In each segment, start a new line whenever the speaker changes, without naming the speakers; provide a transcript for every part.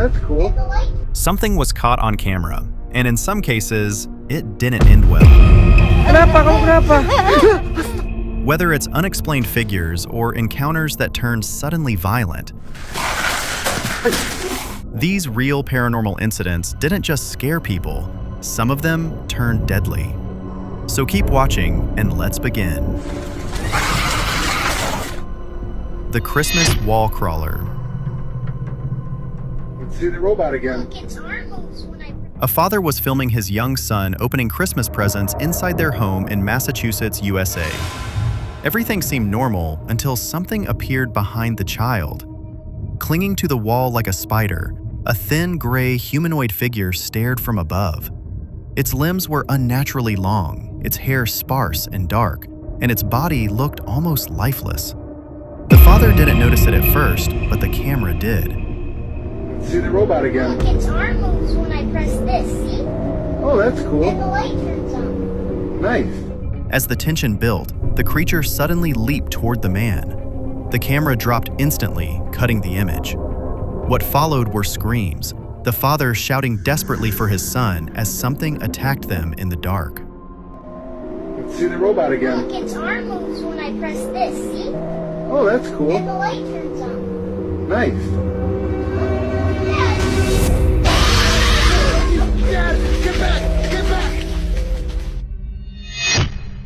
that's cool.
Something was caught on camera, and in some cases, it didn't end well. Whether it's unexplained figures or encounters that turn suddenly violent, these real paranormal incidents didn't just scare people, some of them turned deadly. So keep watching and let's begin. The Christmas Wall Crawler.
Let's see the robot again.
A father was filming his young son opening Christmas presents inside their home in Massachusetts, USA. Everything seemed normal until something appeared behind the child. Clinging to the wall like a spider, a thin gray humanoid figure stared from above. Its limbs were unnaturally long, its hair sparse and dark, and its body looked almost lifeless. The father didn't notice it at first, but the camera did.
Let's see the robot again.
Look, its arm moves when I press this, see?
Oh, that's cool.
And the light turns on.
Nice.
As the tension built, the creature suddenly leaped toward the man. The camera dropped instantly, cutting the image. What followed were screams, the father shouting desperately for his son as something attacked them in the dark.
Let's see the robot again.
Look, its arm moves when I press this, see?
Oh, that's cool.
And the light turns on.
Nice.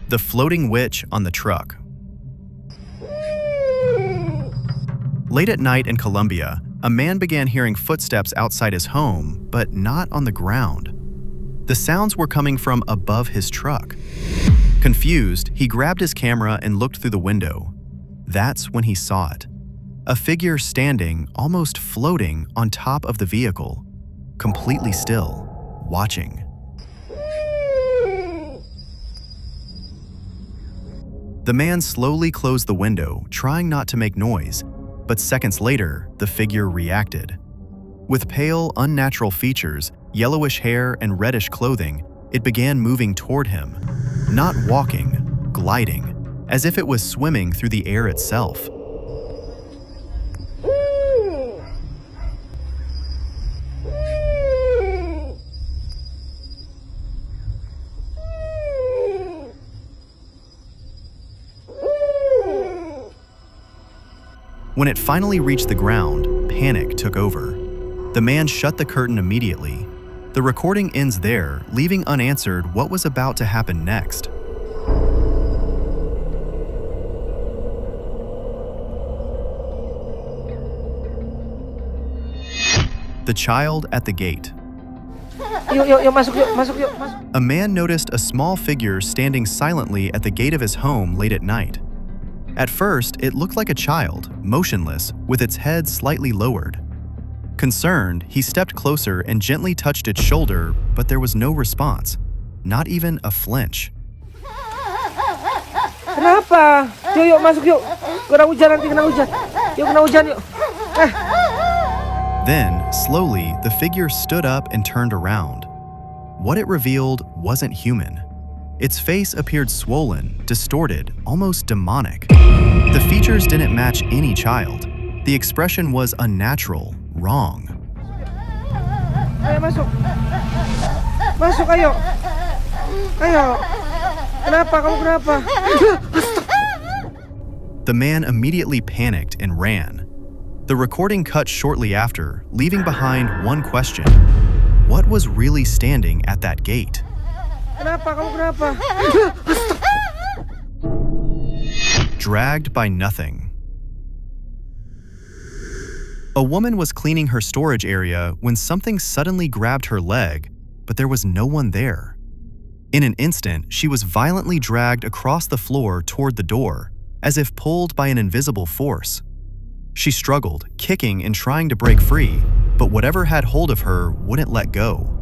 The floating witch on the truck. Late at night in Colombia, a man began hearing footsteps outside his home, but not on the ground. The sounds were coming from above his truck. Confused, he grabbed his camera and looked through the window. That's when he saw it. A figure standing, almost floating, on top of the vehicle, completely still, watching. The man slowly closed the window, trying not to make noise, but seconds later, the figure reacted. With pale, unnatural features, yellowish hair, and reddish clothing, it began moving toward him, not walking, gliding, as if it was swimming through the air itself. When it finally reached the ground, panic took over. The man shut the curtain immediately. The recording ends there, leaving unanswered what was about to happen next. The child at the gate. A man noticed a small figure standing silently at the gate of his home late at night. At first, it looked like a child, motionless, with its head slightly lowered. Concerned, he stepped closer and gently touched its shoulder, but there was no response, not even a flinch.
Kenapa? Yuk, masuk yuk. Kena hujan nanti, kena hujan. Yuk, kena hujan yuk.
Then, slowly, the figure stood up and turned around. What it revealed wasn't human. Its face appeared swollen, distorted, almost demonic. The features didn't match any child. The expression was unnatural, wrong.
Ayo masuk. Masuk ayo. Ayo. Kenapa? Kamu kenapa?
The man immediately panicked and ran. The recording cut shortly after, leaving behind one question. What was really standing at that gate?
Kenapa? Kamu kenapa?
Dragged by nothing. A woman was cleaning her storage area when something suddenly grabbed her leg, but there was no one there. In an instant, she was violently dragged across the floor toward the door, as if pulled by an invisible force. She struggled, kicking and trying to break free, but whatever had hold of her wouldn't let go.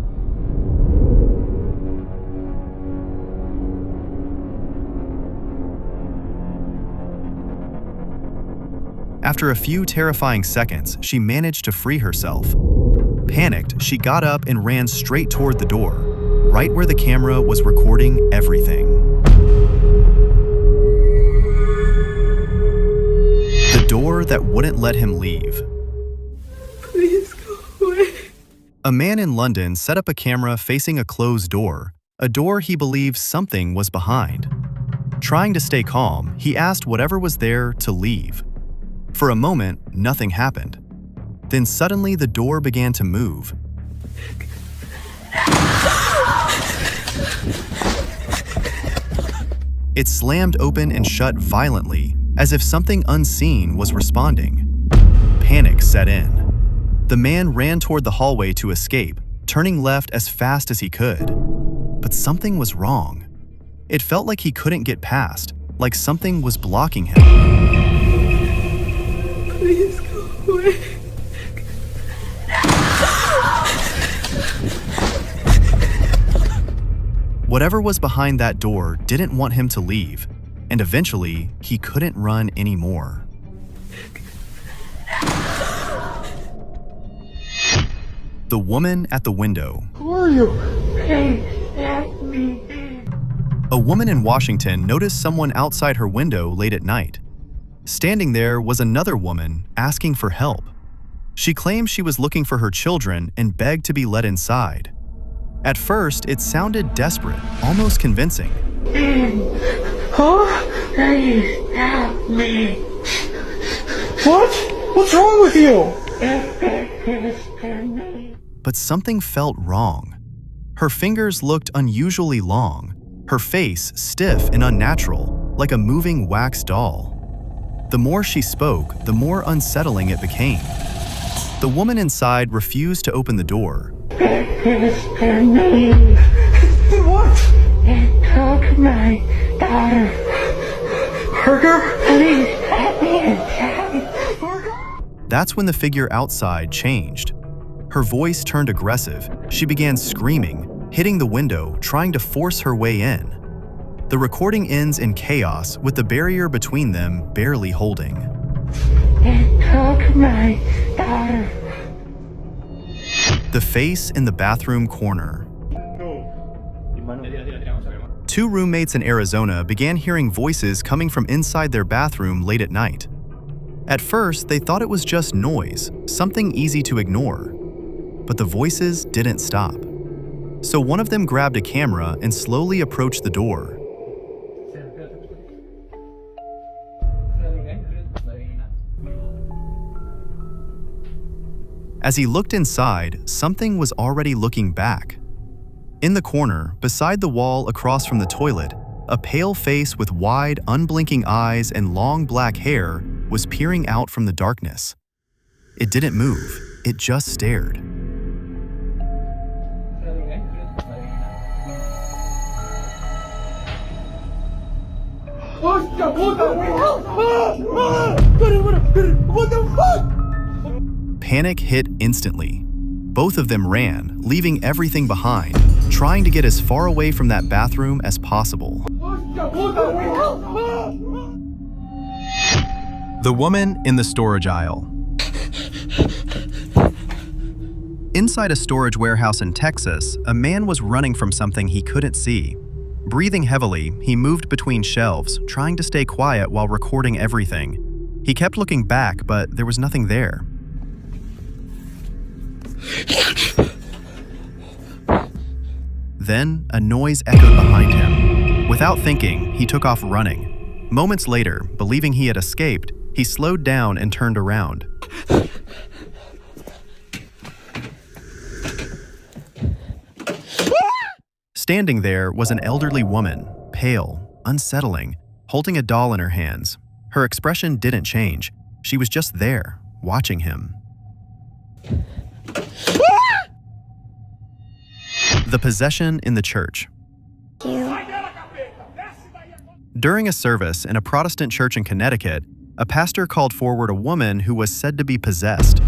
After a few terrifying seconds, she managed to free herself. Panicked, she got up and ran straight toward the door, right where the camera was recording everything. The door that wouldn't let him leave.
Please go away.
A man in London set up a camera facing a closed door, a door he believed something was behind. Trying to stay calm, he asked whatever was there to leave. For a moment, nothing happened. Then suddenly the door began to move. It slammed open and shut violently, as if something unseen was responding. Panic set in. The man ran toward the hallway to escape, turning left as fast as he could. But something was wrong. It felt like he couldn't get past, like something was blocking him.
Please go away.
Whatever was behind that door didn't want him to leave, and eventually, he couldn't run anymore. The woman at the window.
Who are you?
A woman in Washington noticed someone outside her window late at night. Standing there was another woman asking for help. She claimed she was looking for her children and begged to be let inside. At first, it sounded desperate, almost convincing.
Please help me. What? What's wrong with you?
But something felt wrong. Her fingers looked unusually long, her face stiff and unnatural, like a moving wax doll. The more she spoke, the more unsettling it became. The woman inside refused to open the door.
What?
It took my daughter.
Burger?
Please let me inside.
That's when the figure outside changed. Her voice turned aggressive. She began screaming, hitting the window, trying to force her way in. The recording ends in chaos, with the barrier between them barely holding.
It took my daughter.
The face in the bathroom corner. Two roommates in Arizona began hearing voices coming from inside their bathroom late at night. At first, they thought it was just noise, something easy to ignore. But the voices didn't stop. So one of them grabbed a camera and slowly approached the door. As he looked inside, something was already looking back. In the corner, beside the wall across from the toilet, a pale face with wide, unblinking eyes and long black hair was peering out from the darkness. It didn't move, it just stared.
What the fuck?
Panic hit instantly. Both of them ran, leaving everything behind, trying to get as far away from that bathroom as possible. The woman in the storage aisle. Inside a storage warehouse in Texas, a man was running from something he couldn't see. Breathing heavily, he moved between shelves, trying to stay quiet while recording everything. He kept looking back, but there was nothing there. Then, a noise echoed behind him. Without thinking, he took off running. Moments later, believing he had escaped, he slowed down and turned around. Standing there was an elderly woman, pale, unsettling, holding a doll in her hands. Her expression didn't change. She was just there, watching him. The possession in the church. During a service in a Protestant church in Connecticut, a pastor called forward a woman who was said to be possessed.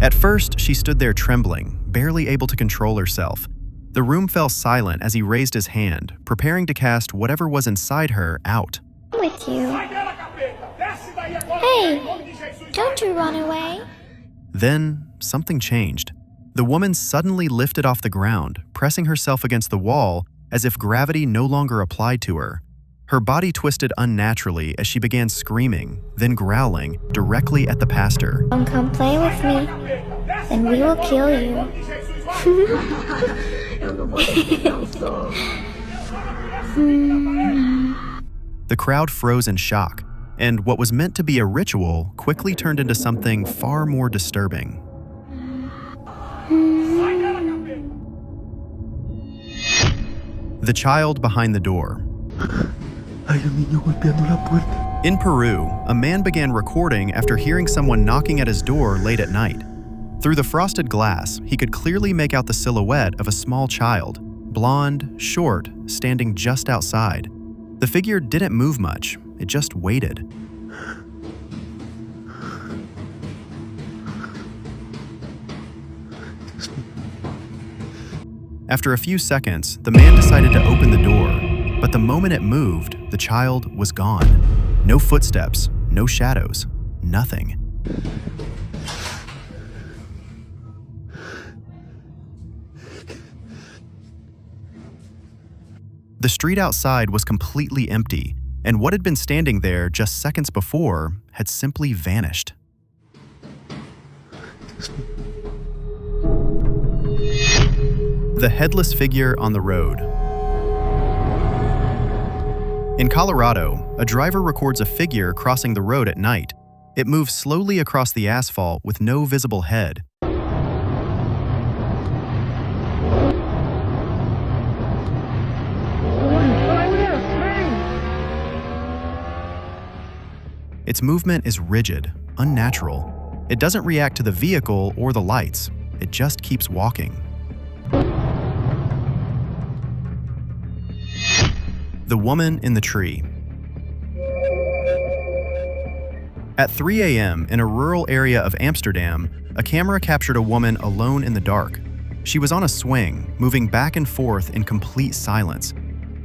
At first, she stood there trembling, barely able to control herself. The room fell silent as he raised his hand, preparing to cast whatever was inside her out.
I'm with you. Hey, don't you run away.
Then, something changed. The woman suddenly lifted off the ground, pressing herself against the wall as if gravity no longer applied to her. Her body twisted unnaturally as she began screaming, then growling, directly at the pastor.
Don't come play with me, then we will kill you.
The crowd froze in shock, and what was meant to be a ritual quickly turned into something far more disturbing. The child behind the door. In Peru, a man began recording after hearing someone knocking at his door late at night. Through the frosted glass, he could clearly make out the silhouette of a small child, blonde, short, standing just outside. The figure didn't move much, it just waited. After a few seconds, the man decided to open the door, but the moment it moved, the child was gone. No footsteps, no shadows, nothing. The street outside was completely empty, and what had been standing there just seconds before had simply vanished. The headless figure on the road. In Colorado, a driver records a figure crossing the road at night. It moves slowly across the asphalt with no visible head. Its movement is rigid, unnatural. It doesn't react to the vehicle or the lights. It just keeps walking. The woman in the tree. At 3 a.m. in a rural area of Amsterdam, a camera captured a woman alone in the dark. She was on a swing, moving back and forth in complete silence.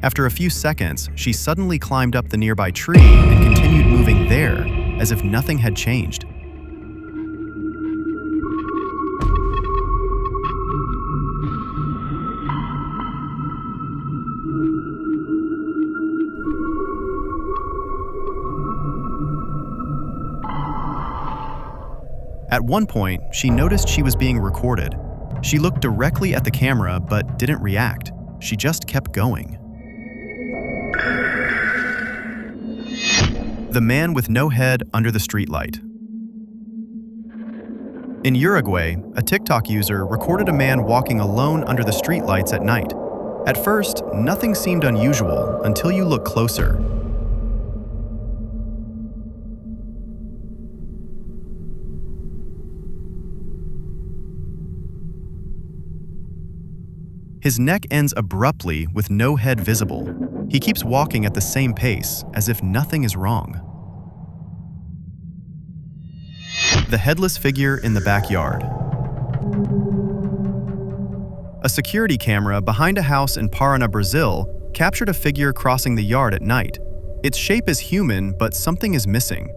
After a few seconds, she suddenly climbed up the nearby tree and continued moving there, as if nothing had changed. At one point, she noticed she was being recorded. She looked directly at the camera but didn't react. She just kept going. The man with no head under the streetlight. In Uruguay, a TikTok user recorded a man walking alone under the streetlights at night. At first, nothing seemed unusual until you look closer. His neck ends abruptly with no head visible. He keeps walking at the same pace, as if nothing is wrong. The headless figure in the backyard. A security camera behind a house in Paraná, Brazil, captured a figure crossing the yard at night. Its shape is human, but something is missing.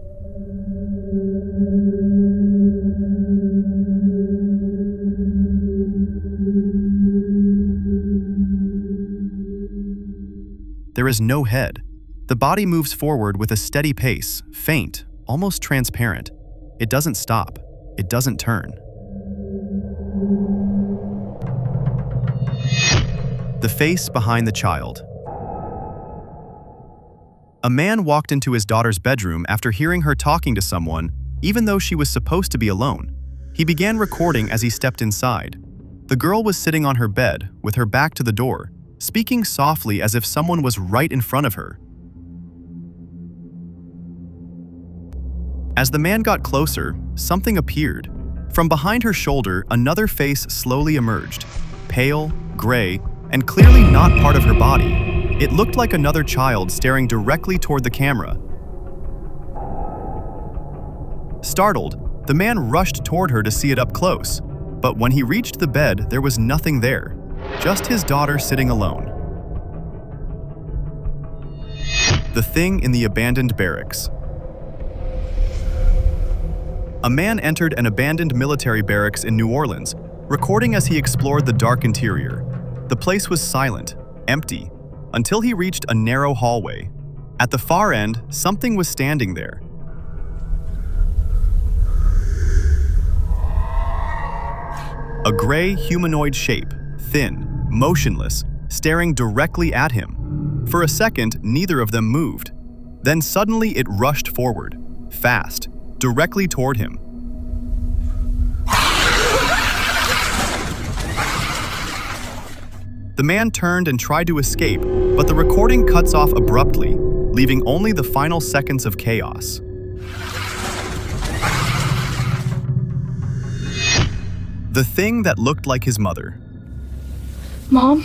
There is no head. The body moves forward with a steady pace, faint, almost transparent. It doesn't stop. It doesn't turn. The face behind the child. A man walked into his daughter's bedroom after hearing her talking to someone, even though she was supposed to be alone. He began recording as he stepped inside. The girl was sitting on her bed, with her back to the door, speaking softly as if someone was right in front of her. As the man got closer, something appeared. From behind her shoulder, another face slowly emerged, pale, gray, and clearly not part of her body. It looked like another child staring directly toward the camera. Startled, the man rushed toward her to see it up close, but when he reached the bed, there was nothing there. Just his daughter sitting alone. The thing in the abandoned barracks. A man entered an abandoned military barracks in New Orleans, recording as he explored the dark interior. The place was silent, empty, until he reached a narrow hallway. At the far end, something was standing there. A gray humanoid shape, thin, motionless, staring directly at him. For a second, neither of them moved. Then suddenly it rushed forward, fast, directly toward him. The man turned and tried to escape, but the recording cuts off abruptly, leaving only the final seconds of chaos. The thing that looked like his mother.
Mom?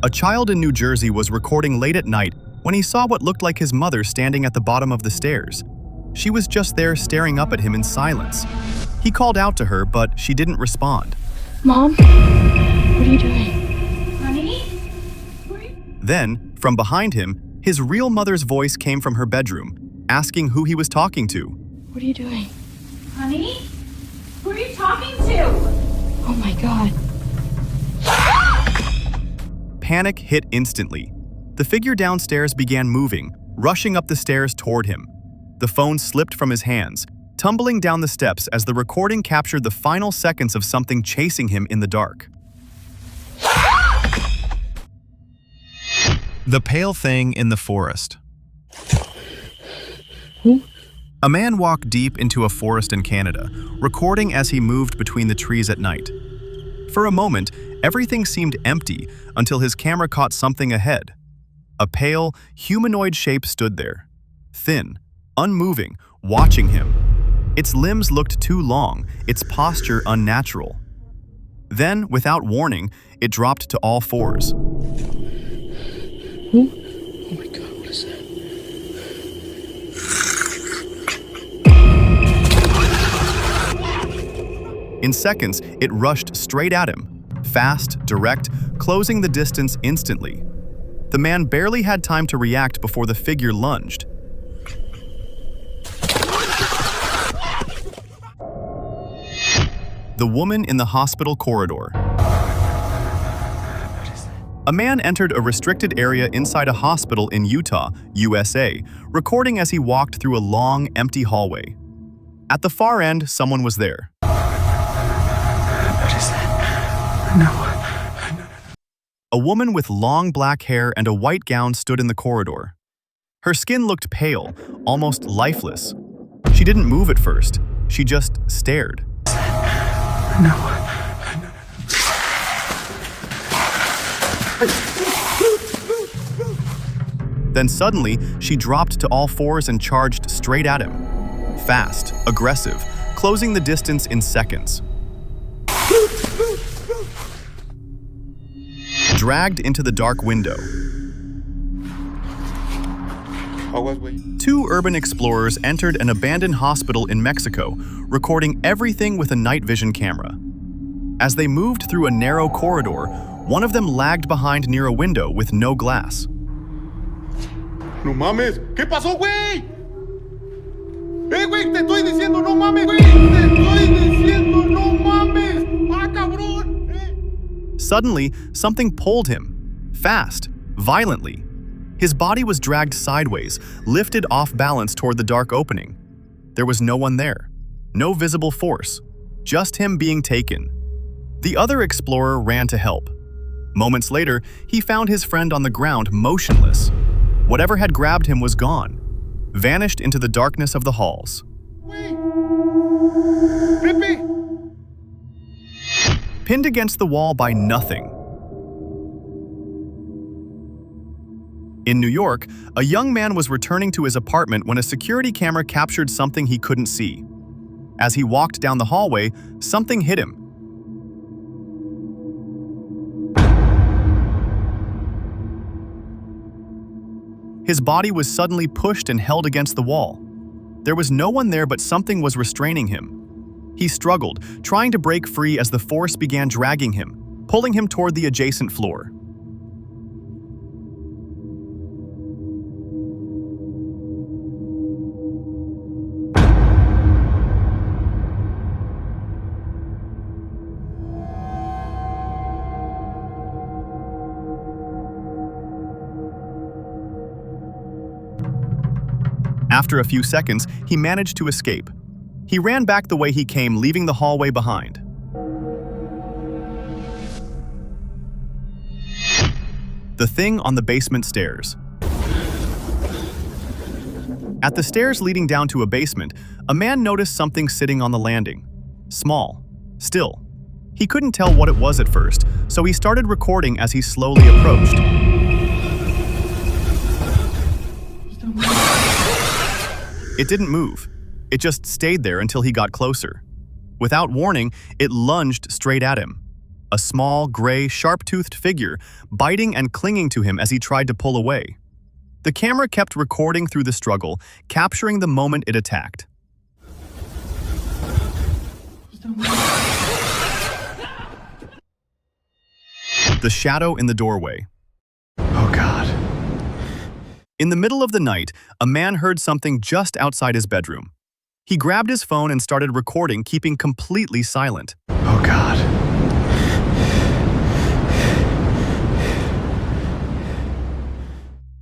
A child in New Jersey was recording late at night when he saw what looked like his mother standing at the bottom of the stairs. She was just there staring up at him in silence. He called out to her, but she didn't respond.
Mom? What are you doing? Honey?
Then, from behind him, his real mother's voice came from her bedroom, asking who he was talking to.
What are you doing?
Honey? Who are you talking to?
Oh my God.
Panic hit instantly. The figure downstairs began moving, rushing up the stairs toward him. The phone slipped from his hands, tumbling down the steps as the recording captured the final seconds of something chasing him in the dark. The pale thing in the forest. A man walked deep into a forest in Canada, recording as he moved between the trees at night. For a moment, everything seemed empty until his camera caught something ahead. A pale, humanoid shape stood there, thin, unmoving, watching him. Its limbs looked too long, its posture unnatural. Then, without warning, it dropped to all fours.
Oh my God, what is that?
In seconds, it rushed straight at him, fast, direct, closing the distance instantly. The man barely had time to react before the figure lunged. The woman in the hospital corridor. A man entered a restricted area inside a hospital in Utah, USA, recording as he walked through a long, empty hallway. At the far end, someone was there.
What is that? No.
A woman with long black hair and a white gown stood in the corridor. Her skin looked pale, almost lifeless. She didn't move at first. She just stared.
No.
Then suddenly, she dropped to all fours and charged straight at him. Fast, aggressive, closing the distance in seconds. Dragged into the dark window. Two urban explorers entered an abandoned hospital in Mexico, recording everything with a night vision camera. As they moved through a narrow corridor, one of them lagged behind near a window with no glass.
No mames, ¿qué pasó, güey? Güey, te estoy diciendo no mames, güey. Te estoy diciendo no mames. Ah, cabrón.
Suddenly, something pulled him. Fast, violently. His body was dragged sideways, lifted off balance toward the dark opening. There was no one there. No visible force. Just him being taken. The other explorer ran to help. Moments later, he found his friend on the ground, motionless. Whatever had grabbed him was gone, vanished into the darkness of the halls.
Güey. Pepe.
Pinned against the wall by nothing. In New York, a young man was returning to his apartment when a security camera captured something he couldn't see. As he walked down the hallway, something hit him. His body was suddenly pushed and held against the wall. There was no one there, but something was restraining him. He struggled, trying to break free as the force began dragging him, pulling him toward the adjacent floor. After a few seconds, he managed to escape. He ran back the way he came, leaving the hallway behind. The thing on the basement stairs. At the stairs leading down to a basement, a man noticed something sitting on the landing. Small. Still. He couldn't tell what it was at first, so he started recording as he slowly approached. It didn't move. It just stayed there until he got closer. Without warning, it lunged straight at him. A small, gray, sharp-toothed figure, biting and clinging to him as he tried to pull away. The camera kept recording through the struggle, capturing the moment it attacked. The shadow in the doorway. Oh God. In the middle of the night, a man heard something just outside his bedroom. He grabbed his phone and started recording, keeping completely silent. Oh God.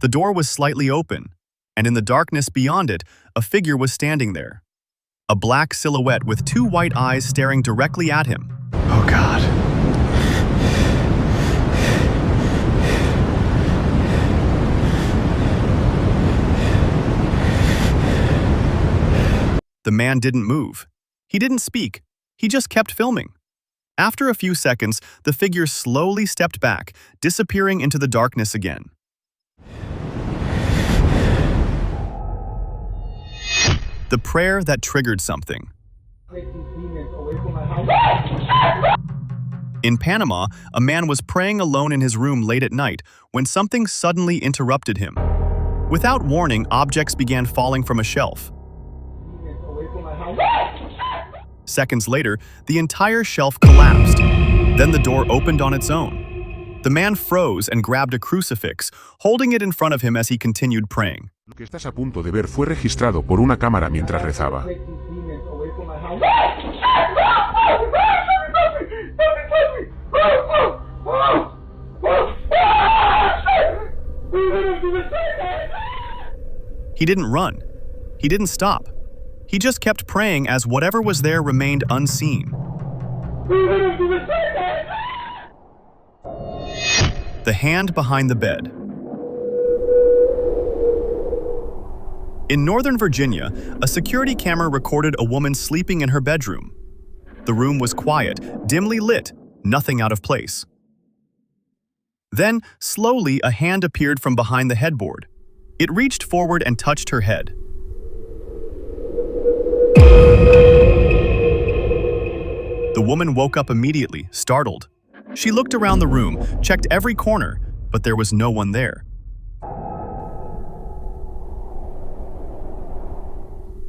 The door was slightly open, and in the darkness beyond it, a figure was standing there. A black silhouette with two white eyes staring directly at him. Oh God. The man didn't move. He didn't speak. He just kept filming. After a few seconds, the figure slowly stepped back, disappearing into the darkness again. The prayer that triggered something. In Panama, a man was praying alone in his room late at night when something suddenly interrupted him. Without warning, objects began falling from a shelf. Seconds later, the entire shelf collapsed. Then the door opened on its own. The man froze and grabbed a crucifix, holding it in front of him as he continued praying.
Lo que estás a punto de ver fue registrado por una cámara mientras rezaba.
He didn't run. He didn't stop. He just kept praying as whatever was there remained unseen. The hand behind the bed. In Northern Virginia, a security camera recorded a woman sleeping in her bedroom. The room was quiet, dimly lit, nothing out of place. Then, slowly, a hand appeared from behind the headboard. It reached forward and touched her head. The woman woke up immediately, startled. She looked around the room, checked every corner, but there was no one there.